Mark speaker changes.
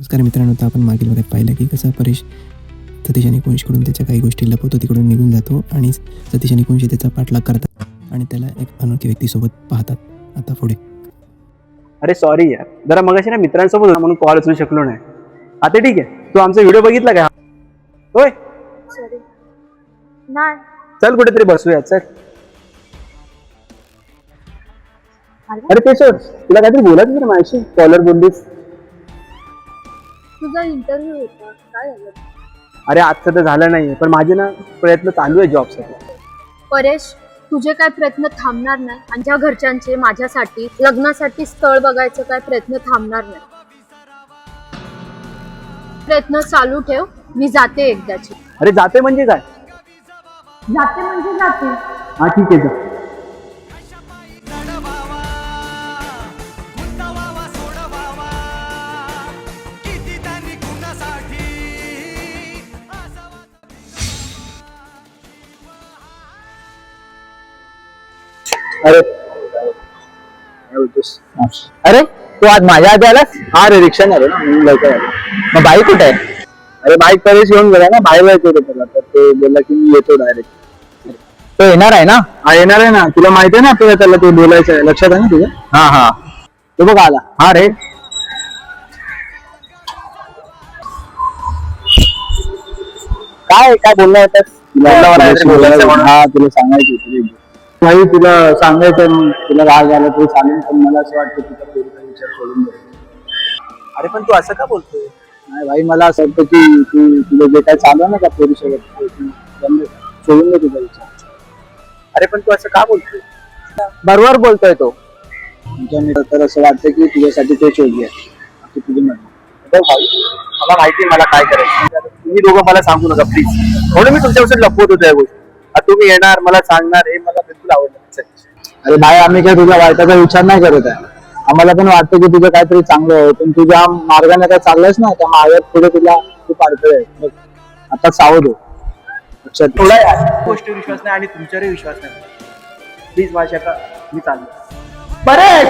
Speaker 1: नमस्कार मित्रांनो, तर आपण मागील भागात पाहिलं की कसा परेश सतीश आणि कुंशकडून त्याच्या काही गोष्टी लपवतो, तिकडून निघून जातो आणि सतीश आणि कुंश त्याचा पाठलाग करतात आणि त्याला एक अनोळखी व्यक्तीसोबत पाहतात. आता पुढे.
Speaker 2: अरे सॉरी यार, जरा मगाशी ना मित्रांसोबत होता म्हणून कॉल उचलू शकलो नाही. आता ठीक आहे, तू आमचा व्हिडिओ बघितला का? होय,
Speaker 3: सॉरी नाही.
Speaker 2: चल कुठेतरी बसूया. चल. अरे ते सोड, तुला काहीतरी बोलायचं ना माझ्याशी. कॉलर बोललीस.
Speaker 3: तुझा इंटरव्ह्यू होता, काय झालं?
Speaker 2: अरे आजचं तर झालं नाही, पण माझे ना प्रयत्न चालू आहे जॉबसाठी.
Speaker 3: परेश, तुझे काय प्रयत्न थांबणार नाही आणि ज्या घरच्यांचे माझ्यासाठी लग्नासाठी स्थळ बघायचं काय प्रयत्न थांबणार नाही. प्रयत्न चालू ठेव, मी जाते एकदाची.
Speaker 2: अरे जाते म्हणजे काय?
Speaker 3: जाते म्हणजे जाते.
Speaker 2: हा ठीक आहे जा. अरे
Speaker 4: अरे तू आज माझ्या आधी आलास?
Speaker 2: हा रे, रिक्षा नाही ना म्हणून लवकर आलो.
Speaker 4: मग बाईक कुठे आहे?
Speaker 2: अरे बाईक परेश घेऊन गेला ना, बाहेर जायचं होतं त्याला, तर ते बोलला की मी येतो डायरेक्ट.
Speaker 4: तो येणार आहे ना?
Speaker 2: हा येणार आहे ना, तुला माहिती आहे ना आपल्याला त्याला ते बोलायचं आहे, लक्षात आहे ना तुझ्या?
Speaker 4: हा हा.
Speaker 2: तो बघ आला.
Speaker 4: हा रे.
Speaker 2: काय काय बोलला होतास? हा तुला सांगायचं होतं. नाही तुला सांगायचं, तुला राग आला तरी चालेल, पण मला असं वाटतं तुझा पोरीचा विचार सोडून दे. अरे पण तू असं का बोलतोय? नाही भाई, मला असं वाटतं की तू तुझं जे काय चालू आहे ना का पोरीसोबत, सोडून दे तुझा विचार. अरे पण तू असं का बोलतोय?
Speaker 4: बरोबर बोलतोय तो.
Speaker 2: तुमच्या तर असं वाटतं की तुझ्यासाठी ते योग्य आहे, तुझी म्हणणं. मला माहिती मला काय करायचं. तुम्ही दोघं मला सांगू नका प्लीज. म्हणून मी तुमच्यापासून लपवत होतो या गोष्टी. आता तुम्ही येणार, मला सांगणार, हे मला बिलकुल आवडलं. अरे भाई, आम्ही काय तुझ्या वाईटाचा विचार नाही करत आहे. आम्हाला पण वाटतं की तुझं काहीतरी चांगलं आहे, पण तुझ्या मार्गाने काय चाललंयच ना, त्या मार्गात पुढे तुला खूप अडथळे आहे. आता सावध हो. थोडा गोष्टी विश्वास नाही आणि तुमच्यावरही विश्वास नाही. प्लीज माझ्या मी चाललो.
Speaker 4: परेश